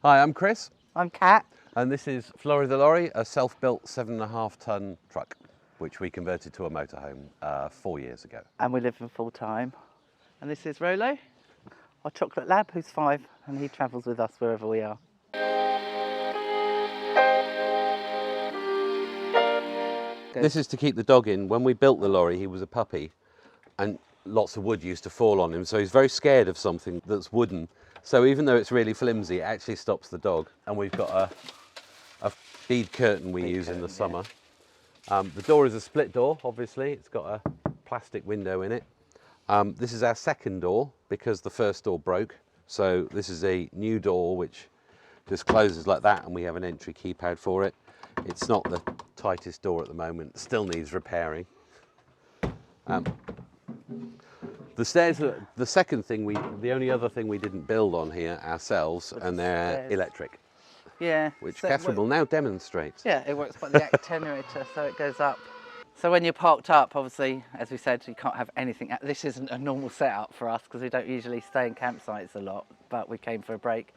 Hi, I'm Chris, I'm Kat. and this is Florry the Lorry, a self-built 7.5-ton truck, which we converted to a motorhome 4 years ago. And we live in full time. And this is Rolo, our chocolate lab, who's 5, and he travels with us wherever we are. This is to keep the dog in. When we built the lorry, he was a puppy, and lots of wood used to fall on him, so he's very scared of something that's wooden. So even though it's really flimsy, it actually stops the dog. And we've got a bead curtain we use in the summer. The door is a split door, obviously. It's got a plastic window in it. This is our second door because the first door broke. So this is a new door which just closes like that, and we have an entry keypad for it. It's not the tightest door at the moment, still needs repairing. The stairs, the second thing the only other thing we didn't build on here ourselves, and they're stairs. electric. Yeah. Which so Catherine will now demonstrate. Yeah, it works by the attenuator, so it goes up. So when you're parked up, obviously, as we said, you can't have anything. This isn't a normal setup for us because we don't usually stay in campsites a lot, but we came for a break.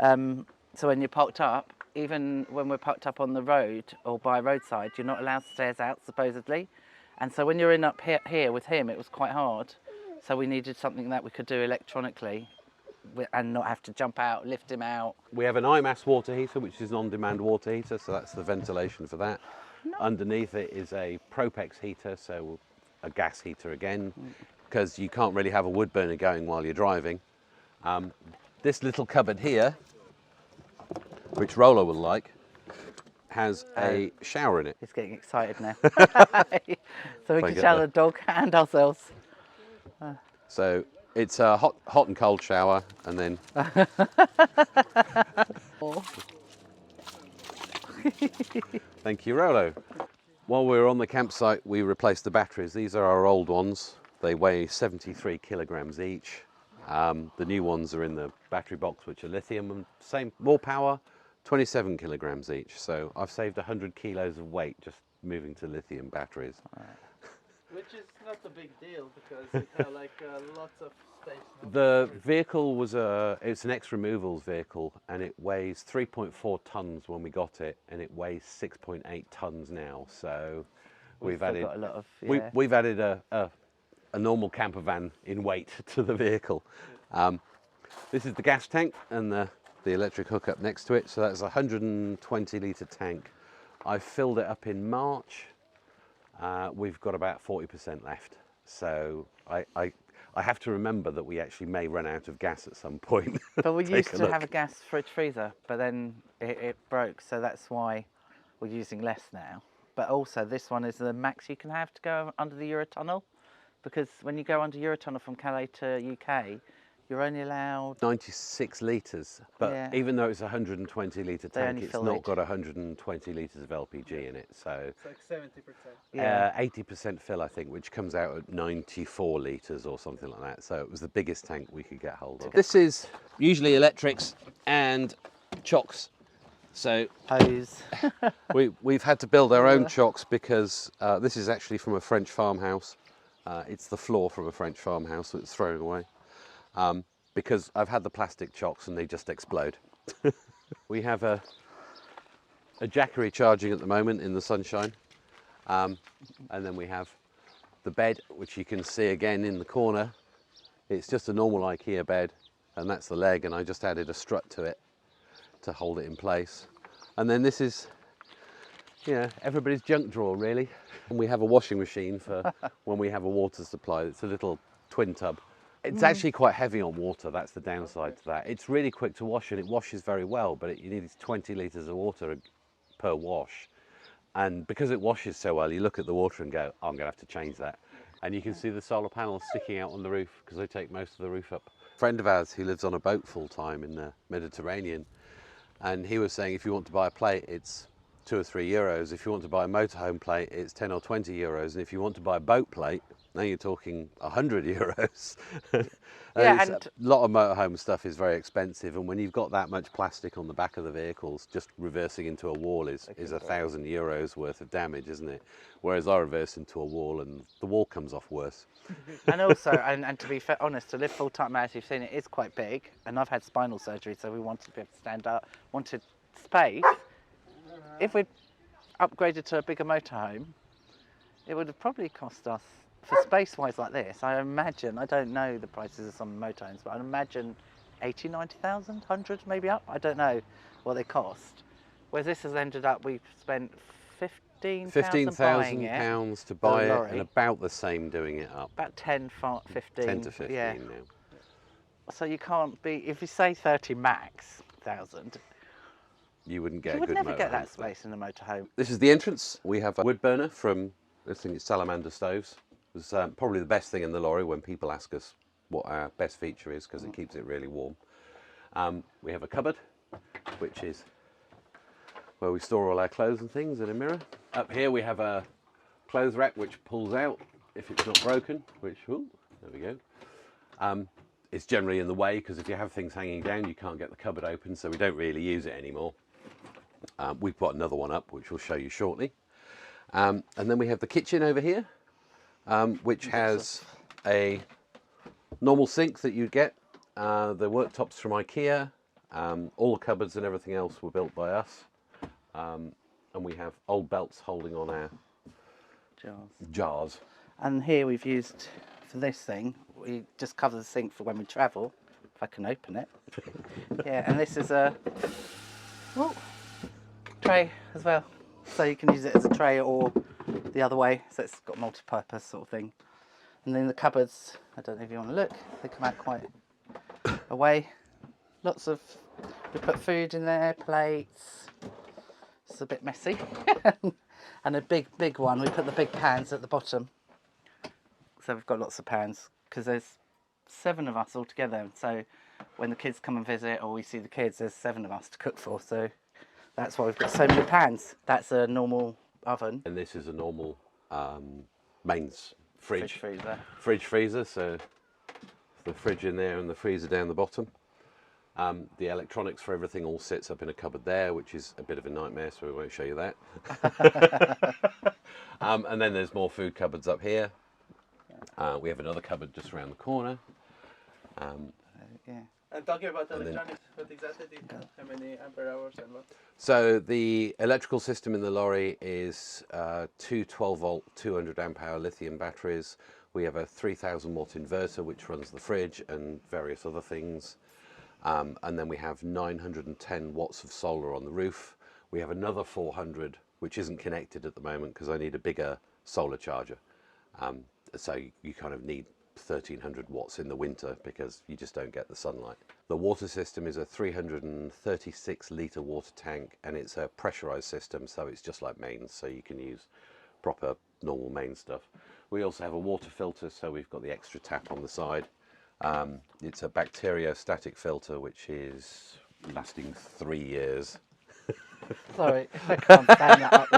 So when you're parked up, even when we're parked up on the road or by a roadside, you're not allowed stairs out, supposedly. And so when you're in up here with him, it was quite hard. So we needed something that we could do electronically and not have to jump out, lift him out. We have an IMAS water heater, which is an on-demand water heater, so that's the ventilation for that. Underneath it is a Propex heater, so a gas heater again, because you can't really have a wood burner going while you're driving. This little cupboard here, which Rolo will like, has a shower in it. He's getting excited now. So we can shower the dog and ourselves. So it's a hot and cold shower, and then thank you, Rolo. While we were on the campsite, we replaced the batteries. These are our old ones. They weigh 73 kilograms each. The new ones are in the battery box, which are lithium and more power, 27 kilograms each. So I've saved 100 kilos of weight just moving to lithium batteries. Which is not a big deal because it has like lots of space. The vehicle was it's an ex-removals vehicle, and it weighs 3.4 tons when we got it, and it weighs 6.8 tons now. So we've added got a lot of, we've added a normal camper van in weight to the vehicle. This is the gas tank and the electric hookup next to it. So that's a 120 litre tank. I filled it up in March. We've got about 40% left. So I have to remember that we actually may run out of gas at some point. But we used to have a gas fridge freezer, but then it broke, so that's why we're using less now. But also this one is the max you can have to go under the Eurotunnel, because when you go under Eurotunnel from Calais to UK, you're only allowed 96 litres, but even though it's a 120 litre tank, it's not got 120 litres of LPG in it. So it's like 70%. Yeah. 80% fill, I think, which comes out at 94 litres or something like that. So it was the biggest tank we could get hold of. This is usually electrics and chocks. So hose. we've had to build our own chocks because this is actually from a French farmhouse. It's the floor from a French farmhouse, so it's thrown away. Because I've had the plastic chocks and they just explode. We have a Jackery charging at the moment in the sunshine. And then we have the bed, which you can see again in the corner. It's just a normal IKEA bed, and that's the leg, and I just added a strut to it to hold it in place. And then this is, everybody's junk drawer, really. And we have a washing machine for when we have a water supply. It's a little twin tub. It's actually quite heavy on water, that's the downside to that. It's really quick to wash, and it washes very well, but you need 20 litres of water per wash. And because it washes so well, you look at the water and go, oh, I'm going to have to change that. And you can see the solar panels sticking out on the roof because they take most of the roof up. A friend of ours who lives on a boat full time in the Mediterranean, and he was saying if you want to buy a plate, it's 2 or 3 euros. If you want to buy a motorhome plate, it's 10 or 20 euros. And if you want to buy a boat plate, now you're talking 100 euros. Yeah, It's- and a lot of motorhome stuff is very expensive, and when you've got that much plastic on the back of the vehicles, just reversing into a wall is 1,000 euros worth of damage, isn't it? Whereas I reverse into a wall and the wall comes off worse. and also, and to be fair, honest, to live full time, as you've seen, it is quite big. And I've had spinal surgery, so we wanted to be able to stand up, wanted space. If we'd upgraded to a bigger motorhome, it would have probably cost us, for space-wise like this, I imagine, I don't know the prices of some motorhomes, but I'd imagine 80, 90,000, 100 maybe up. I don't know what they cost. Whereas this has ended up, we've spent 15,000 buying it. £15,000 to buy it, lorry. and about the same doing it up. About 10, 15. 10 to 15 yeah. now. So you can't be, if you say 30 max thousand, You wouldn't get you a would good never get motorhome that for that. space in a motorhome. This is the entrance. We have a wood burner from, I think it's Salamander stoves. It's probably the best thing in the lorry when people ask us what our best feature is, because it keeps it really warm. We have a cupboard, which is where we store all our clothes and things, and a mirror. Up here we have a clothes rack which pulls out if it's not broken, which, ooh, there we go. It's generally in the way because if you have things hanging down you can't get the cupboard open, so we don't really use it anymore. We've got another one up which we'll show you shortly. And then we have the kitchen over here, which has a normal sink that you get. The worktops from IKEA. All the cupboards and everything else were built by us. And we have old belts holding on our jars. And here we've used, for this thing, we just cover the sink for when we travel, if I can open it. Yeah, and this is a tray as well. So you can use it as a tray or the other way, so it's got multi-purpose sort of thing. And then the cupboards, I don't know if you want to look, they come out quite away. Lots of, we put food in there, plates. It's a bit messy. And a big one, we put the big pans at the bottom. So we've got lots of pans, because there's 7 of us all together. So when the kids come and visit, or we see the kids, there's 7 of us to cook for. So that's why we've got so many pans. That's a normal oven. And this is a normal mains fridge Freezer. So the fridge in there and the freezer down the bottom. The electronics for everything all sits up in a cupboard there, which is a bit of a nightmare, so we won't show you that. And then there's more food cupboards up here. We have another cupboard just around the corner. Yeah. And talking about electronics, what exactly do you have? How many ampere hours and what? So the electrical system in the lorry is 2 12-volt, 200 amp hour lithium batteries. We have a 3,000 watt inverter which runs the fridge and various other things. And then we have 910 watts of solar on the roof. We have another 400 which isn't connected at the moment because I need a bigger solar charger. So you kind of need 1,300 watts in the winter because you just don't get the sunlight. The water system is a 336 litre water tank, and it's a pressurised system, so it's just like mains, so you can use proper normal main stuff. We also have a water filter, so we've got the extra tap on the side. It's a bacteriostatic filter which is lasting 3 years. Sorry, I can't stand that up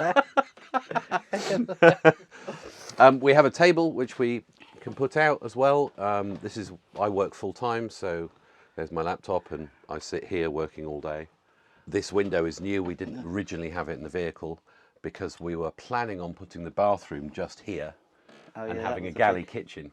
there. We have a table which we can put out as well. I work full time, so there's my laptop and I sit here working all day. This window is new. We didn't originally have it in the vehicle because we were planning on putting the bathroom just here and having a galley kitchen.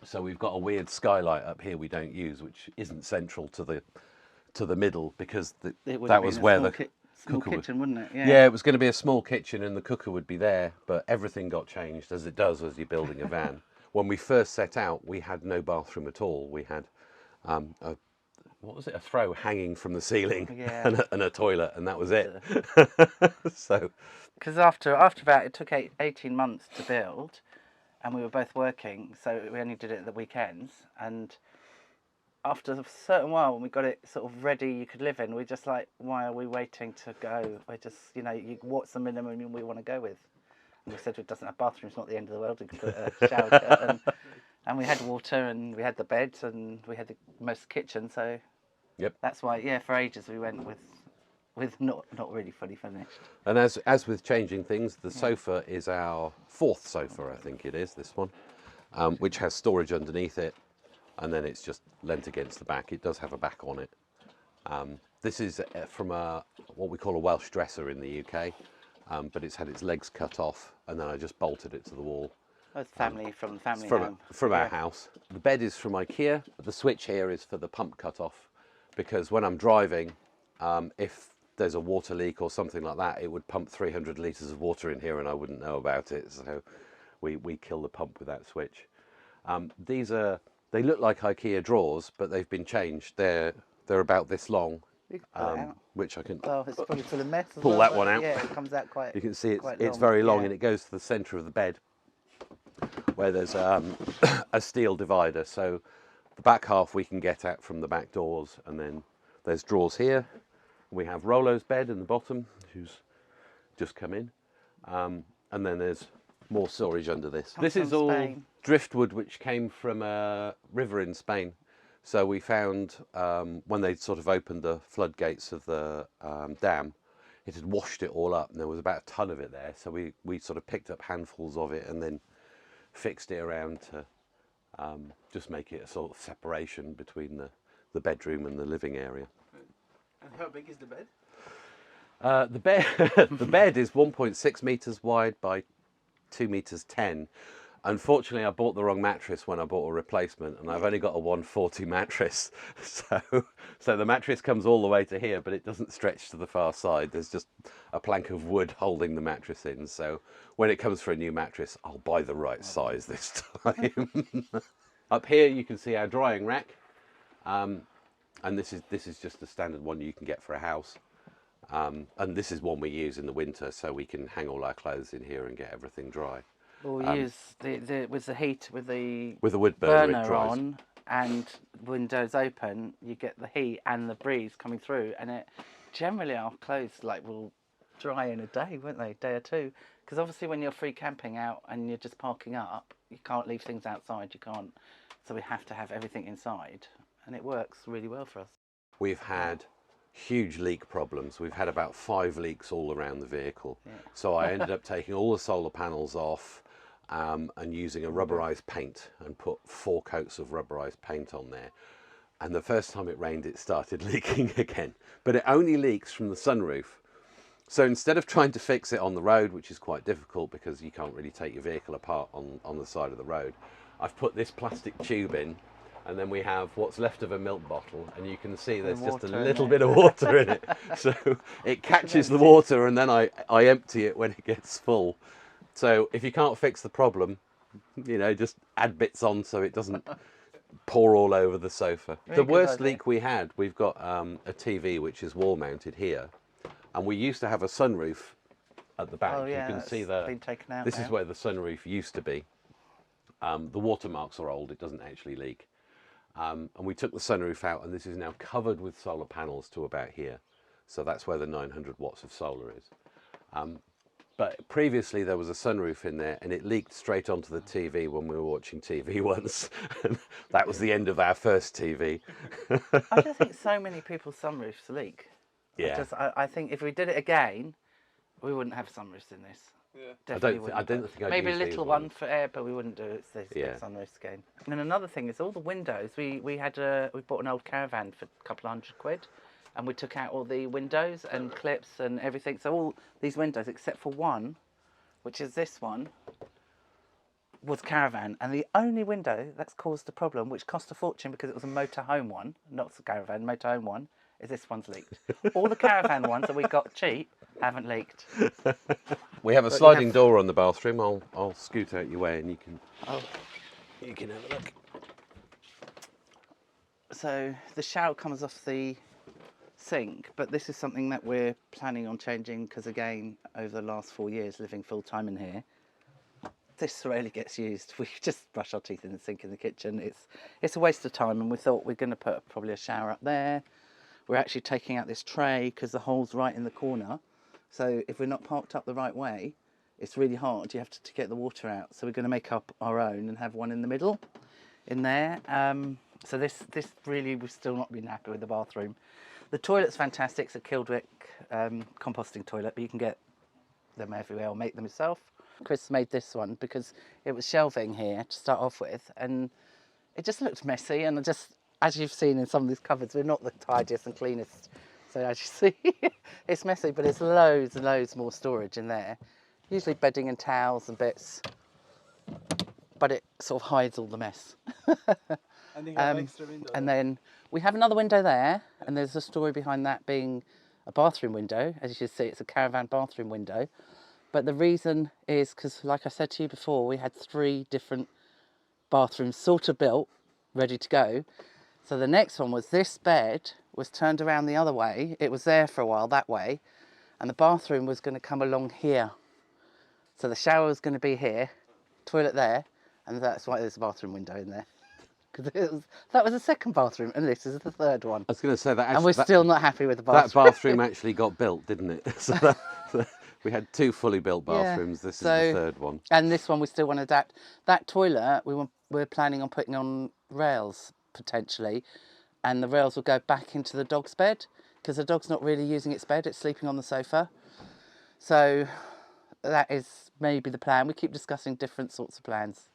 So we've got a weird skylight up here we don't use, which isn't central to the middle because that was where the small kitchen, wouldn't it? Yeah, it was going to be a small kitchen and the cooker would be there, but everything got changed as it does as you're building a van. When we first set out, we had no bathroom at all. We had a throw hanging from the ceiling and a toilet, and that was it. So, because after about, it took 18 months to build, and we were both working, so we only did it at the weekends. And after a certain while, when we got it sort of ready, you could live in, we just like, why are we waiting to go? We're just, what's the minimum we want to go with? And we said it doesn't have bathrooms, not the end of the world. We could put a shower curtain, and we had water, and we had the beds, and we had most of the kitchen. So yep. that's why, for ages we went with with not really fully finished. And as with changing things, the sofa is our 4th sofa, I think it is, this one, which has storage underneath it, and then it's just leant against the back. It does have a back on it. This is from what we call a Welsh dresser in the UK, but it's had its legs cut off, and then I just bolted it to the wall. That's family from the family From, home. from our house. The bed is from IKEA. The switch here is for the pump cut-off, because when I'm driving, if there's a water leak or something like that, it would pump 300 litres of water in here and I wouldn't know about it. So we kill the pump with that switch. They look like IKEA drawers, but they've been changed. They're about this long, You can pull it out. which I can Well, it's probably full of mess. As pull well, that but one out. Yeah, it comes out quite. You can see quite it's long. very long, Yeah. and it goes to the centre of the bed, where there's a steel divider. So the back half we can get at from the back doors, and then there's drawers here. We have Rollo's bed in the bottom, who's just come in, and then there's more storage under this. Comes This is from all Spain. driftwood which came from a river in Spain. So we found when they sort of opened the floodgates of the dam, it had washed it all up, and there was about a ton of it there. So we sort of picked up handfuls of it and then fixed it around to just make it a sort of separation between the bedroom and the living area. And how big is the bed? The bed the bed is 1.6 meters wide by 2 meters 10. Unfortunately, I bought the wrong mattress when I bought a replacement, and I've only got a 140 mattress. So the mattress comes all the way to here, but it doesn't stretch to the far side. There's just a plank of wood holding the mattress in. So when it comes for a new mattress, I'll buy the right size this time. Up here, you can see our drying rack, and this is just a standard one you can get for a house. And this is one we use in the winter, so we can hang all our clothes in here and get everything dry. Well, we use with the heat with the wood burner, it burner dries. on and windows open. You get the heat and the breeze coming through, and it generally our clothes will dry in a day, won't they? A day or two. Because obviously, when you're free camping out and you're just parking up, you can't leave things outside. You can't. So we have to have everything inside, and it works really well for us. We've had huge leak problems. We've had about 5 leaks all around the vehicle. Yeah. So I ended up taking all the solar panels off and using a rubberized paint, and put 4 coats of rubberized paint on there. And the first time it rained, it started leaking again. But it only leaks from the sunroof. So instead of trying to fix it on the road, which is quite difficult because you can't really take your vehicle apart on the side of the road, I've put this plastic tube in, and then we have what's left of a milk bottle, and you can see there's just a water in little it. bit of water in it. So it catches the water, and then I empty it when it gets full. So if you can't fix the problem, just add bits on so it doesn't pour all over the sofa. Very The good worst idea. leak we had, we've got a TV which is wall mounted here, and we used to have a sunroof at the back. Oh yeah, you can see that's been taken out this now. is where the sunroof used to be. The watermarks are old, it doesn't actually leak. And we took the sunroof out, and this is now covered with solar panels to about here. So that's where the 900 watts of solar is. But previously there was a sunroof in there, and it leaked straight onto the TV when we were watching TV once. That was the end of our first TV. I just think so many people's sunroofs leak. Yeah. I think if we did it again, we wouldn't have sunroofs in this. Yeah. Definitely I don't think I'd maybe a use these little ones. one for air, but we wouldn't do it. These Yeah. sunroofs again. And another thing is all the windows. We bought an old caravan for a couple of £100, and we took out all the windows and clips and everything. So all these windows, except for one, which is this one, was caravan, and the only window that's caused a problem, which cost a fortune because it was a motorhome one, not a caravan, motorhome one, is this one's leaked. All the caravan ones that we got cheap haven't leaked. We have a sliding door on the bathroom. I'll scoot out your way, and you can Oh. you can have a look. So the shower comes off the sink, but this is something that we're planning on changing because, again, over the last 4 years living full time in here, this rarely gets used. We just brush our teeth in the sink in the kitchen. It's a waste of time, and we thought we're going to put probably a shower up there. We're actually taking out this tray because the hole's right in the corner. So if we're not parked up the right way, it's really hard. You have to get the water out. So we're going to make up our own and have one in the middle in there. So this really, we've still not been happy with the bathroom. The toilet's fantastic. It's a Kildwick composting toilet, but you can get them everywhere or make them yourself. Chris made this one because it was shelving here to start off with, and it just looked messy. And as you've seen in some of these cupboards, we're not the tidiest and cleanest. So as you see, it's messy, but there's loads and loads more storage in there. Usually bedding and towels and bits, but it sort of hides all the mess. And you have extra window. And then we have another window there, and there's a story behind that being a bathroom window. As you can see, it's a caravan bathroom window. But the reason is because, like I said to you before, we had 3 different bathrooms sort of built, ready to go. So the next one was this bed was turned around the other way. It was there for a while that way, and the bathroom was going to come along here. So the shower was going to be here, toilet there, and that's why there's a bathroom window in there. Because that was the second bathroom, and this is the third one. I was going to say that actually, And we're still not happy with the bathroom. that bathroom actually got built, didn't it? So we had 2 fully built bathrooms. Yeah. This is the third one. And this one we still want to adapt. That toilet we're planning on putting on rails potentially, and the rails will go back into the dog's bed because the dog's not really using its bed; it's sleeping on the sofa. So that is maybe the plan. We keep discussing different sorts of plans.